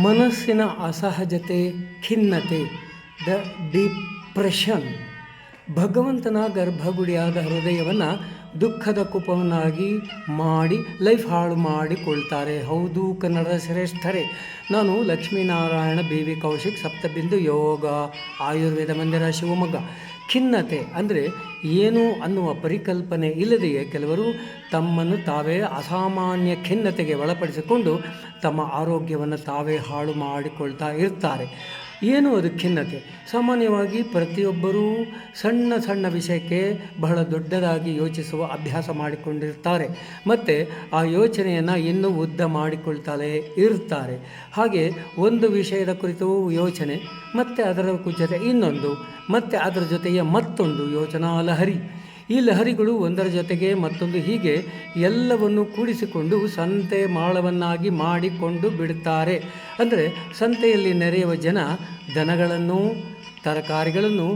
ಮನಸ್ಸಿನ ಅಸಹಜತೆ, ಖಿನ್ನತೆ, the depression ಭಗವಂತನ ಗರ್ಭಗುಡಿಯಾದ ಹೃದಯವನ್ನು ದುಃಖದ ಕೂಪವನ್ನಾಗಿ ಮಾಡಿ ಲೈಫ್ ಹಾಳು ಮಾಡಿಕೊಳ್ತಾರೆ. ಹೌದು ಕನ್ನಡದ ಶ್ರೇಷ್ಠರೇ, ನಾನು ಲಕ್ಷ್ಮೀನಾರಾಯಣ ಬಿ.ವಿ. ಕೌಶಿಕ್, ಸಪ್ತಬಿಂದು ಯೋಗ ಆಯುರ್ವೇದ ಮಂದಿರ, ಶಿವಮೊಗ್ಗ. ಖಿನ್ನತೆ ಅಂದರೆ ಏನು ಅನ್ನುವ ಪರಿಕಲ್ಪನೆ ಇಲ್ಲದೆಯೇ ಕೆಲವರು ತಮ್ಮನ್ನು ತಾವೇ ಅಸಾಮಾನ್ಯ ಖಿನ್ನತೆಗೆ ಒಳಪಡಿಸಿಕೊಂಡು ತಮ್ಮ ಆರೋಗ್ಯವನ್ನು ತಾವೇ ಹಾಳು ಮಾಡಿಕೊಳ್ತಾ ಇರ್ತಾರೆ. ಏನು ಅದು ಖಿನ್ನತೆ? ಸಾಮಾನ್ಯವಾಗಿ ಪ್ರತಿಯೊಬ್ಬರೂ ಸಣ್ಣ ಸಣ್ಣ ವಿಷಯಕ್ಕೆ ಬಹಳ ದೊಡ್ಡದಾಗಿ ಯೋಚಿಸುವ ಅಭ್ಯಾಸ ಮಾಡಿಕೊಂಡಿರ್ತಾರೆ ಮತ್ತು ಆ ಯೋಚನೆಯನ್ನು ಇನ್ನೂ ಉದ್ದ ಮಾಡಿಕೊಳ್ತಲೇ ಇರ್ತಾರೆ. ಹಾಗೆ ಒಂದು ವಿಷಯದ ಕುರಿತು ಯೋಚನೆ, ಮತ್ತು ಅದರ ಜೊತೆ ಇನ್ನೊಂದು, ಮತ್ತು ಅದರ ಜೊತೆಗೆ ಮತ್ತೊಂದು ಯೋಚನಾ ಲಹರಿ. ಈ ಲಹರಿಗಳು ಒಂದರ ಜೊತೆಗೆ ಮತ್ತೊಂದು, ಹೀಗೆ ಎಲ್ಲವನ್ನು ಕೂಡಿಸಿಕೊಂಡು ಸಂತೆ ಮಾಳವನ್ನಾಗಿ ಮಾಡಿಕೊಂಡು ಬಿಡುತ್ತಾರೆ. ಅಂದರೆ ಸಂತೆಯಲ್ಲಿ ನೆರೆಯುವ ಜನ ದನಗಳನ್ನು, ತರಕಾರಿಗಳನ್ನು,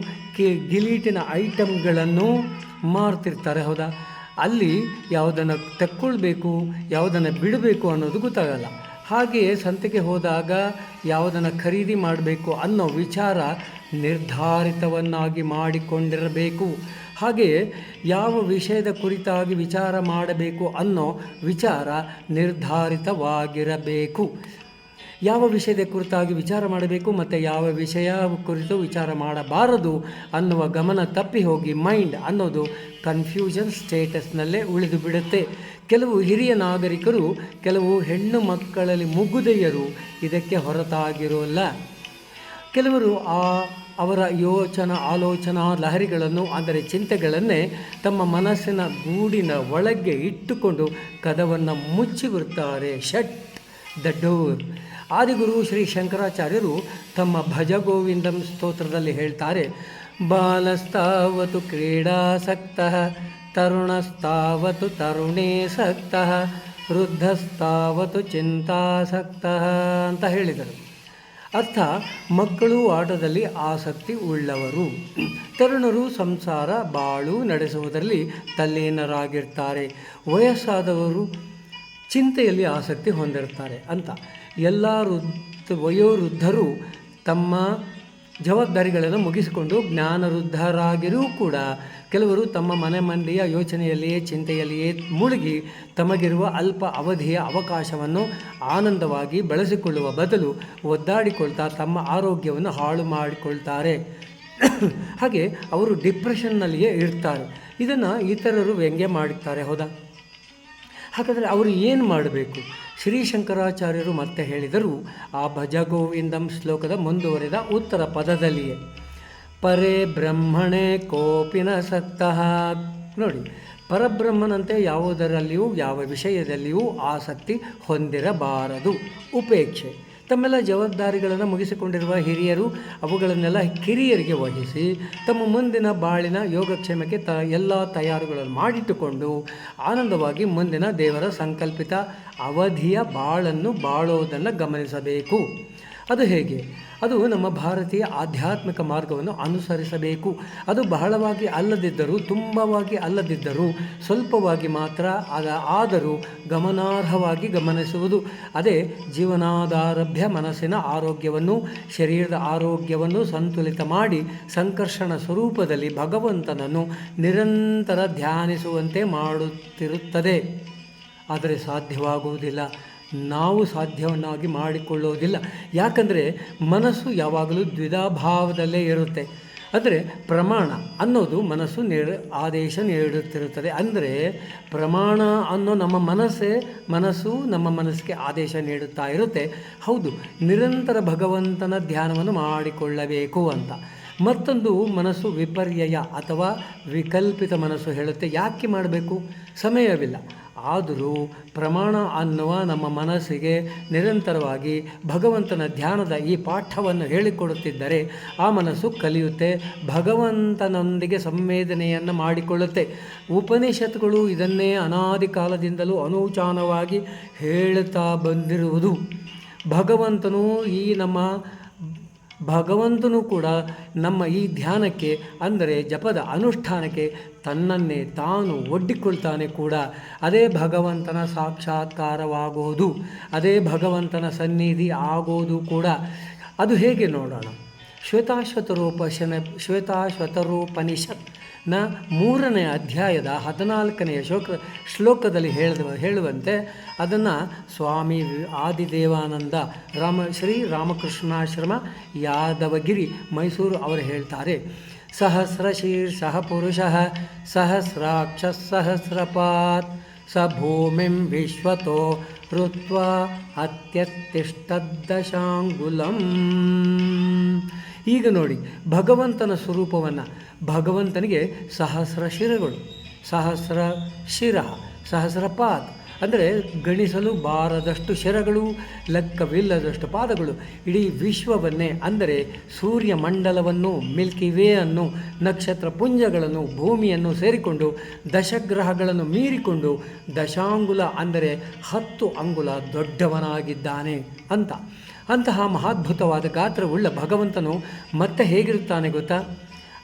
ಗಿಲೀಟಿನ ಐಟಮ್ಗಳನ್ನು ಮಾರ್ತಿರ್ತಾರೆ. ಹೌದಾ? ಅಲ್ಲಿ ಯಾವುದನ್ನು ತಕ್ಕೊಳ್ಬೇಕು, ಯಾವುದನ್ನು ಬಿಡಬೇಕು ಅನ್ನೋದು ಗೊತ್ತಾಗಲ್ಲ. ಹಾಗೆಯೇ ಸಂತೆಗೆ ಹೋದಾಗ ಯಾವುದನ್ನು ಖರೀದಿ ಮಾಡಬೇಕು ಅನ್ನೋ ವಿಚಾರ ನಿರ್ಧಾರಿತವನ್ನಾಗಿ ಮಾಡಿಕೊಂಡಿರಬೇಕು. ಹಾಗೆಯೇ ಯಾವ ವಿಷಯದ ಕುರಿತಾಗಿ ವಿಚಾರ ಮಾಡಬೇಕು ಅನ್ನೋ ವಿಚಾರ ನಿರ್ಧಾರಿತವಾಗಿರಬೇಕು. ಯಾವ ವಿಷಯದ ಕುರಿತಾಗಿ ವಿಚಾರ ಮಾಡಬೇಕು ಮತ್ತು ಯಾವ ವಿಷಯ ಕುರಿತು ವಿಚಾರ ಮಾಡಬಾರದು ಅನ್ನುವ ಗಮನ ತಪ್ಪಿ ಹೋಗಿ ಮೈಂಡ್ ಅನ್ನೋದು ಕನ್ಫ್ಯೂಷನ್ ಸ್ಟೇಟಸ್ನಲ್ಲೇ ಉಳಿದು ಬಿಡುತ್ತೆ. ಕೆಲವು ಹಿರಿಯ ನಾಗರಿಕರು, ಕೆಲವು ಹೆಣ್ಣು ಮಕ್ಕಳಲ್ಲಿ ಮುಗುದೆಯರು ಇದಕ್ಕೆ ಹೊರತಾಗಿರೋಲ್ಲ. ಕೆಲವರು ಅವರ ಆಲೋಚನಾ ಲಹರಿಗಳನ್ನು, ಅಂದರೆ ಚಿಂತೆಗಳನ್ನೇ ತಮ್ಮ ಮನಸ್ಸಿನ ಗೂಡಿನ ಒಳಗೆ ಇಟ್ಟುಕೊಂಡು ಕದವನ್ನು ಮುಚ್ಚಿಬಿಡ್ತಾರೆ. Shut the door. Adiguru Shri ಶಂಕರಾಚಾರ್ಯರು ತಮ್ಮ ಭಜಗೋವಿಂದಂ ಸ್ತೋತ್ರದಲ್ಲಿ ಹೇಳ್ತಾರೆ, ಬಾಲಸ್ತಾವತು ಕ್ರೀಡಾಸಕ್ತಃ ತರುಣಸ್ತಾವತು ತರುಣೇ ಸಕ್ತಃ ವೃದ್ಧಸ್ತಾವತು ಚಿಂತಾಸಕ್ತಃ ಅಂತ ಹೇಳಿದರು. ಅರ್ಥ, ಮಕ್ಕಳು ಆಟದಲ್ಲಿ ಆಸಕ್ತಿ ಉಳ್ಳವರು, ತರುಣರು ಸಂಸಾರ ಬಾಳು ನಡೆಸುವುದರಲ್ಲಿ ತಲ್ಲೀನರಾಗಿರ್ತಾರೆ, ವಯಸ್ಸಾದವರು ಚಿಂತೆಯಲ್ಲಿ ಆಸಕ್ತಿ ಹೊಂದಿರ್ತಾರೆ ಅಂತ. ಎಲ್ಲ ವಯೋವೃದ್ಧರು ತಮ್ಮ ಜವಾಬ್ದಾರಿಗಳನ್ನು ಮುಗಿಸಿಕೊಂಡು ಜ್ಞಾನವೃದ್ಧರಾಗಿಯೂ ಕೂಡ ಕೆಲವರು ತಮ್ಮ ಮನೆ ಮಂದಿಯ ಯೋಚನೆಯಲ್ಲಿಯೇ, ಚಿಂತೆಯಲ್ಲಿಯೇ ಮುಳುಗಿ ತಮಗಿರುವ ಅಲ್ಪ ಅವಧಿಯ ಅವಕಾಶವನ್ನು ಆನಂದವಾಗಿ ಬಳಸಿಕೊಳ್ಳುವ ಬದಲು ಒದ್ದಾಡಿಕೊಳ್ತಾ ತಮ್ಮ ಆರೋಗ್ಯವನ್ನು ಹಾಳು ಮಾಡಿಕೊಳ್ತಾರೆ. ಹಾಗೆ ಅವರು ಡಿಪ್ರೆಷನ್ನಲ್ಲಿಯೇ ಇರ್ತಾರೆ. ಇದನ್ನು ಇತರರು ವ್ಯಂಗ್ಯ ಮಾಡುತ್ತಾರೆ. ಹೌದಾ? ಹಾಗಾದರೆ ಅವರು ಏನು ಮಾಡಬೇಕು? ಶ್ರೀ ಶಂಕರಾಚಾರ್ಯರು ಮತ್ತೆ ಹೇಳಿದರು ಆ ಭಜಗೋವಿಂದಂ ಶ್ಲೋಕದ ಮುಂದುವರೆದ ಉತ್ತರ ಪದದಲ್ಲಿಯೇ, ಪರೇ ಬ್ರಹ್ಮಣೇ ಕೋಪಿನ ಸಕ್ತಃ. ನೋಡಿ, ಪರಬ್ರಹ್ಮನಂತೆ ಯಾವುದರಲ್ಲಿಯೂ ಯಾವ ವಿಷಯದಲ್ಲಿಯೂ ಆಸಕ್ತಿ ಹೊಂದಿರಬಾರದು. ಉಪೇಕ್ಷೆ. ತಮ್ಮೆಲ್ಲ ಜವಾಬ್ದಾರಿಗಳನ್ನು ಮುಗಿಸಿಕೊಂಡಿರುವ ಹಿರಿಯರು ಅವುಗಳನ್ನೆಲ್ಲ ಕಿರಿಯರಿಗೆ ವಹಿಸಿ ತಮ್ಮ ಮುಂದಿನ ಬಾಳಿನ ಯೋಗಕ್ಷೇಮಕ್ಕೆ ಎಲ್ಲ ತಯಾರುಗಳನ್ನು ಮಾಡಿಟ್ಟುಕೊಂಡು ಆನಂದವಾಗಿ ಮುಂದಿನ ದೇವರ ಸಂಕಲ್ಪಿತ ಅವಧಿಯ ಬಾಳನ್ನು ಬಾಳೋದನ್ನು ಗಮನಿಸಬೇಕು. ಅದು ಹೇಗೆ? ಅದು ನಮ್ಮ ಭಾರತೀಯ ಆಧ್ಯಾತ್ಮಿಕ ಮಾರ್ಗವನ್ನು ಅನುಸರಿಸಬೇಕು. ಅದು ಬಹಳವಾಗಿ ಅಲ್ಲದಿದ್ದರೂ, ತುಂಬವಾಗಿ ಅಲ್ಲದಿದ್ದರೂ, ಸ್ವಲ್ಪವಾಗಿ ಮಾತ್ರ ಆದರೂ ಗಮನಾರ್ಹವಾಗಿ ಗಮನಿಸುವುದು. ಅದೇ ಜೀವನಾದಾರಭ್ಯ ಮನಸ್ಸಿನ ಆರೋಗ್ಯವನ್ನು, ಶರೀರದ ಆರೋಗ್ಯವನ್ನು ಸಂತುಲಿತ ಮಾಡಿ ಸಂಕರ್ಷಣ ಸ್ವರೂಪದಲ್ಲಿ ಭಗವಂತನನ್ನು ನಿರಂತರ ಧ್ಯಾನಿಸುವಂತೆ ಮಾಡುತ್ತಿರುತ್ತದೆ. ಆದರೆ ಸಾಧ್ಯವಾಗುವುದಿಲ್ಲ. ನಾವು ಸಾಧ್ಯವನ್ನಾಗಿ ಮಾಡಿಕೊಳ್ಳೋದಿಲ್ಲ. ಯಾಕಂದರೆ ಮನಸ್ಸು ಯಾವಾಗಲೂ ದ್ವಿಧಾಭಾವದಲ್ಲೇ ಇರುತ್ತೆ. ಅಂದರೆ ಪ್ರಮಾಣ ಅನ್ನೋದು ಮನಸ್ಸು ಆದೇಶ ನೀಡುತ್ತಿರುತ್ತದೆ. ಅಂದರೆ ಪ್ರಮಾಣ ಅನ್ನೋ ನಮ್ಮ ಮನಸ್ಸು ನಮ್ಮ ಮನಸ್ಸಿಗೆ ಆದೇಶ ನೀಡುತ್ತಾ ಇರುತ್ತೆ. ಹೌದು, ನಿರಂತರ ಭಗವಂತನ ಧ್ಯಾನವನ್ನು ಮಾಡಿಕೊಳ್ಳಬೇಕು ಅಂತ. ಮತ್ತೊಂದು ಮನಸ್ಸು ವಿಪರ್ಯಯ ಅಥವಾ ವಿಕಲ್ಪಿತ ಮನಸ್ಸು ಹೇಳುತ್ತೆ, ಯಾಕೆ ಮಾಡಬೇಕು? ಸಮಯವಿಲ್ಲ. ಆದರೂ ಪ್ರಮಾಣ ಅನ್ನುವ ನಮ್ಮ ಮನಸ್ಸಿಗೆ ನಿರಂತರವಾಗಿ ಭಗವಂತನ ಧ್ಯಾನದ ಈ ಪಾಠವನ್ನು ಹೇಳಿಕೊಡುತ್ತಿದ್ದರೆ ಆ ಮನಸ್ಸು ಕಲಿಯುತ್ತೆ, ಭಗವಂತನೊಂದಿಗೆ ಸಂವೇದನೆಯನ್ನು ಮಾಡಿಕೊಳ್ಳುತ್ತೆ. ಉಪನಿಷತ್ತುಗಳು ಇದನ್ನೇ ಅನಾದಿ ಕಾಲದಿಂದಲೂ ಅನೂಚಾನವಾಗಿ ಹೇಳುತ್ತಾ ಬಂದಿರುವುದು. ಭಗವಂತನು ಈ ನಮ್ಮ ಭಗವಂತನು ಕೂಡ ನಮ್ಮ ಈ ಧ್ಯಾನಕ್ಕೆ ಅಂದರೆ ಜಪದ ಅನುಷ್ಠಾನಕ್ಕೆ ತನ್ನನ್ನೇ ತಾನು ಒಡ್ಡಿಕೊಳ್ತಾನೆ ಕೂಡ. ಅದೇ ಭಗವಂತನ ಸಾಕ್ಷಾತ್ಕಾರವಾಗೋದು, ಅದೇ ಭಗವಂತನ ಸನ್ನಿಧಿ ಆಗೋದು ಕೂಡ. ಅದು ಹೇಗೆ ನೋಡೋಣ. ಶ್ವೇತಾಶ್ವತರೋಪನಿಷತ್ನ 3ನೇ ಅಧ್ಯಾಯದ 14ನೇ ಶ್ಲೋಕದಲ್ಲಿ ಹೇಳುವಂತೆ ಅದನ್ನು ಸ್ವಾಮಿ ಆದಿದೇವಾನಂದ ಶ್ರೀ ರಾಮಕೃಷ್ಣಾಶ್ರಮ ಯಾದವಗಿರಿ ಮೈಸೂರು ಅವರು ಹೇಳ್ತಾರೆ. ಸಹಸ್ರಶೀರ್ಷಃ ಪುರುಷಃ ಸಹಸ್ರಾಕ್ಷ ಸಹಸ್ರಪಾತ್ ಸ ಭೂಮಿಂ ವಿಶ್ವತೋ ಋತ್ವಾ ಅತ್ಯತ್ತಿಷ್ಟದ್ದಶಾಂಗುಲಂ. ಈಗ ನೋಡಿ ಭಗವಂತನ ಸ್ವರೂಪವನ್ನು. ಭಗವಂತನಿಗೆ ಸಹಸ್ರ ಶಿರಗಳು, ಸಹಸ್ರ ಶಿರ, ಸಹಸ್ರಪಾತ್ ಅಂದರೆ ಗಣಿಸಲು ಬಾರದಷ್ಟು ಶಿರಗಳು, ಲೆಕ್ಕವಿಲ್ಲದಷ್ಟು ಪಾದಗಳು. ಇಡೀ ವಿಶ್ವವನ್ನೇ ಅಂದರೆ ಸೂರ್ಯಮಂಡಲವನ್ನು, ಮಿಲ್ಕಿ ವೇ ಅನ್ನು, ನಕ್ಷತ್ರ ಪುಂಜಗಳನ್ನು, ಭೂಮಿಯನ್ನು ಸೇರಿಕೊಂಡು ದಶಗ್ರಹಗಳನ್ನು ಮೀರಿಕೊಂಡು ದಶಾಂಗುಲ ಅಂದರೆ 10 ಅಂಗುಲ ದೊಡ್ಡವನಾಗಿದ್ದಾನೆ ಅಂತ. ಅಂತಹ ಮಹಾದ್ಭುತವಾದ ಗಾತ್ರವುಳ್ಳ ಭಗವಂತನು ಮತ್ತೆ ಹೇಗಿರುತ್ತಾನೆ ಗೊತ್ತಾ?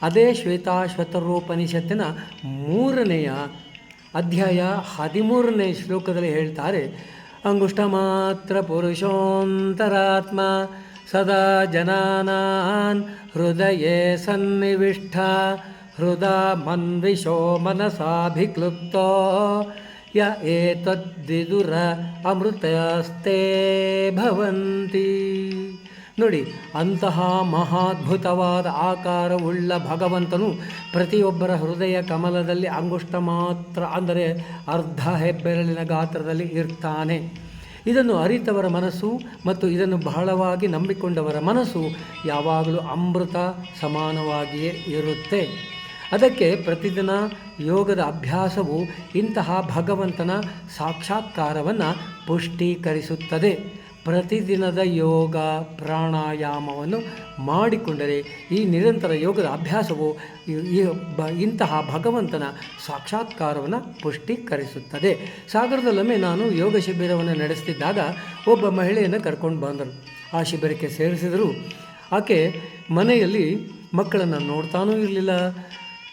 ಅದೇ ಶ್ವೇತಾಶ್ವತರೋಪನಿಷತ್ತಿನ 3ನೆಯ ಅಧ್ಯಾಯ 13ನೇ ಶ್ಲೋಕದಲ್ಲಿ ಹೇಳ್ತಾರೆ. ಅಂಗುಷ್ಟ ಮಾತ್ರ ಪುರುಷೋಂತರಾತ್ಮ ಸದಾ ಜನಾನಾನ್ ಹೃದಯೇ ಸನ್ನಿವಿಷ್ಟ ಹೃದಾ ಮನ್ವಿಷೋ ಮನಸಾಭಿಕ್ಲುಪ್ತೋ ಯ ಏತದ್ವಿದುರ ಅಮೃತಸ್ತೆ ಭವಂತಿ. ನೋಡಿ, ಅಂತಹ ಮಹಾದ್ಭುತವಾದ ಆಕಾರವುಳ್ಳ ಭಗವಂತನು ಪ್ರತಿಯೊಬ್ಬರ ಹೃದಯ ಕಮಲದಲ್ಲಿ ಅಂಗುಷ್ಟ ಮಾತ್ರ ಅಂದರೆ ಅರ್ಧ ಹೆಬ್ಬೆರಳಿನ ಗಾತ್ರದಲ್ಲಿ ಇರ್ತಾನೆ. ಇದನ್ನು ಅರಿತವರ ಮನಸ್ಸು ಮತ್ತು ಇದನ್ನು ಬಹಳವಾಗಿ ನಂಬಿಕೊಂಡವರ ಮನಸ್ಸು ಯಾವಾಗಲೂ ಅಮೃತ ಸಮಾನವಾಗಿಯೇ ಇರುತ್ತೆ. ಅದಕ್ಕೆ ಪ್ರತಿದಿನ ಯೋಗದ ಅಭ್ಯಾಸವು ಇಂತಹ ಭಗವಂತನ ಸಾಕ್ಷಾತ್ಕಾರವನ್ನು ಪುಷ್ಟೀಕರಿಸುತ್ತದೆ. ಪ್ರತಿದಿನದ ಯೋಗ ಪ್ರಾಣಾಯಾಮವನ್ನು ಮಾಡಿಕೊಂಡರೆ ಈ ನಿರಂತರ ಯೋಗದ ಅಭ್ಯಾಸವು ಇಂತಹ ಭಗವಂತನ ಸಾಕ್ಷಾತ್ಕಾರವನ್ನು ಪುಷ್ಟೀಕರಿಸುತ್ತದೆ. ಸಾಗರದಲ್ಲೊಮ್ಮೆ ನಾನು ಯೋಗ ಶಿಬಿರವನ್ನು ನಡೆಸ್ತಿದ್ದಾಗ ಒಬ್ಬ ಮಹಿಳೆಯನ್ನು ಕರ್ಕೊಂಡು ಬಂದರು. ಆ ಶಿಬಿರಕ್ಕೆ ಸೇರಿಸಿದರು. ಆಕೆ ಮನೆಯಲ್ಲಿ ಮಕ್ಕಳನ್ನು ನೋಡ್ತಾನೂ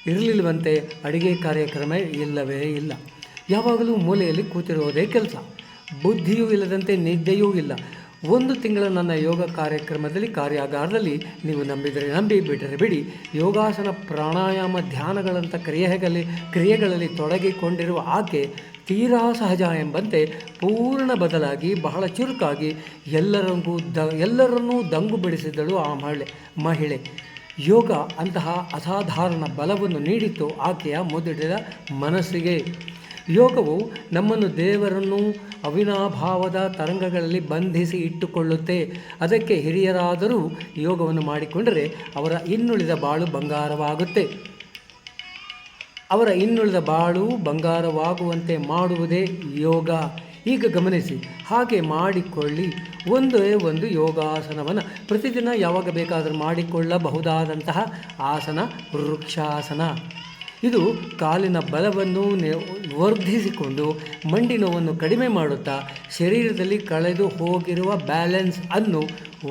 ಇರಲಿಲ್ಲವಂತೆ. ಅಡುಗೆ ಕಾರ್ಯಕ್ರಮ ಇಲ್ಲವೇ ಇಲ್ಲ. ಯಾವಾಗಲೂ ಮೂಲೆಯಲ್ಲಿ ಕೂತಿರೋದೇ ಕೆಲಸ. ಬುದ್ಧಿಯೂ ಇಲ್ಲದಂತೆ ನಿದ್ದೆಯೂ ಇಲ್ಲ. 1 ತಿಂಗಳ ನನ್ನ ಯೋಗ ಕಾರ್ಯಾಗಾರದಲ್ಲಿ ನೀವು ನಂಬಿದರೆ ನಂಬಿ, ಬಿಟ್ಟರೆ ಬಿಡಿ, ಯೋಗಾಸನ ಪ್ರಾಣಾಯಾಮ ಧ್ಯಾನಗಳಂಥ ಕ್ರಿಯೆಗಳಲ್ಲಿ ತೊಡಗಿಕೊಂಡಿರುವ ಆಕೆ ತೀರಾ ಸಹಜ ಎಂಬಂತೆ ಪೂರ್ಣ ಬದಲಾಗಿ ಬಹಳ ಚುರುಕಾಗಿ ಎಲ್ಲರನ್ನೂ ದಂಗು ಬಿಡಿಸಿದಳು ಆ ಮಹಿಳೆ. ಯೋಗ ಅಂತಹ ಅಸಾಧಾರಣ ಬಲವನ್ನು ನೀಡಿತ್ತು ಆಕೆಯ ಮುದುಡಿದ ಮನಸ್ಸಿಗೆ. ಯೋಗವು ನಮ್ಮನ್ನು ದೇವರನ್ನು ಅವಿನಾಭಾವದ ತರಂಗಗಳಲ್ಲಿ ಬಂಧಿಸಿ ಇಟ್ಟುಕೊಳ್ಳುತ್ತೆ. ಅದಕ್ಕೆ ಹಿರಿಯರಾದರೂ ಯೋಗವನ್ನು ಮಾಡಿಕೊಂಡರೆ ಅವರ ಇನ್ನುಳಿದ ಬಾಳು ಬಂಗಾರವಾಗುತ್ತೆ. ಅವರ ಇನ್ನುಳಿದ ಬಾಳು ಬಂಗಾರವಾಗುವಂತೆ ಮಾಡುವುದೇ ಯೋಗ. ಈಗ ಗಮನಿಸಿ, ಹಾಗೆ ಮಾಡಿಕೊಳ್ಳಿ. ಒಂದೇ ಒಂದು ಯೋಗಾಸನವನ್ನು ಪ್ರತಿದಿನ ಯಾವಾಗ ಬೇಕಾದರೂ ಮಾಡಿಕೊಳ್ಳಬಹುದಾದಂತಹ ಆಸನ ವೃಕ್ಷಾಸನ. ಇದು ಕಾಲಿನ ಬಲವನ್ನು ವರ್ಧಿಸಿಕೊಂಡು ಮಂಡಿ ನೋವನ್ನು ಕಡಿಮೆ ಮಾಡುತ್ತಾ ಶರೀರದಲ್ಲಿ ಕಳೆದು ಹೋಗಿರುವ ಬ್ಯಾಲೆನ್ಸ್ ಅನ್ನು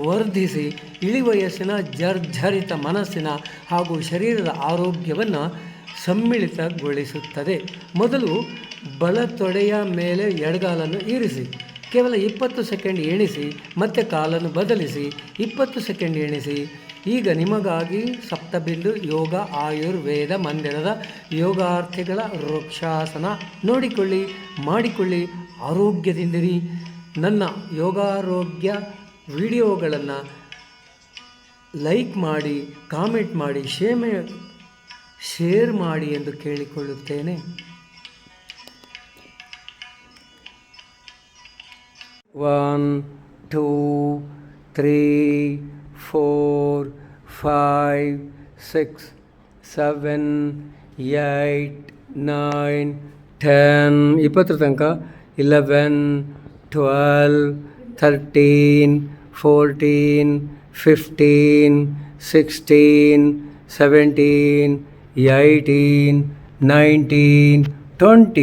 ವರ್ಧಿಸಿ ಇಳಿವಯಸ್ಸಿನ ಜರ್ಝರಿತ ಮನಸ್ಸಿನ ಹಾಗೂ ಶರೀರದ ಆರೋಗ್ಯವನ್ನು ಸಮ್ಮಿಳಿತಗೊಳಿಸುತ್ತದೆ. ಮೊದಲು ಬಲ ತೊಡೆಯ ಮೇಲೆ ಎಡಗಾಲನ್ನು ಇರಿಸಿ ಕೇವಲ 20 ಸೆಕೆಂಡ್ ಎಣಿಸಿ, ಮತ್ತೆ ಕಾಲನ್ನು ಬದಲಿಸಿ 20 ಸೆಕೆಂಡ್ ಎಣಿಸಿ. ಈಗ ನಿಮಗಾಗಿ ಸಪ್ತಬಿಂದು ಯೋಗ ಆಯುರ್ವೇದ ಮಂದಿರದ ಯೋಗಾರ್ಥಿಗಳ ವೃಕ್ಷಾಸನ ನೋಡಿಕೊಳ್ಳಿ, ಮಾಡಿಕೊಳ್ಳಿ, ಆರೋಗ್ಯದಿಂದಿರಿ. ನನ್ನ ಯೋಗಾರೋಗ್ಯ ವಿಡಿಯೋಗಳನ್ನು ಲೈಕ್ ಮಾಡಿ, ಕಾಮೆಂಟ್ ಮಾಡಿ, ಶೇರ್ ಮಾಡಿ ಎಂದು ಕೇಳಿಕೊಳ್ಳುತ್ತೇನೆ. 1 2 3 4 5 6 7 8 9 10 20 ತನಕ 11 12 13 14 15 16 17 18 19 20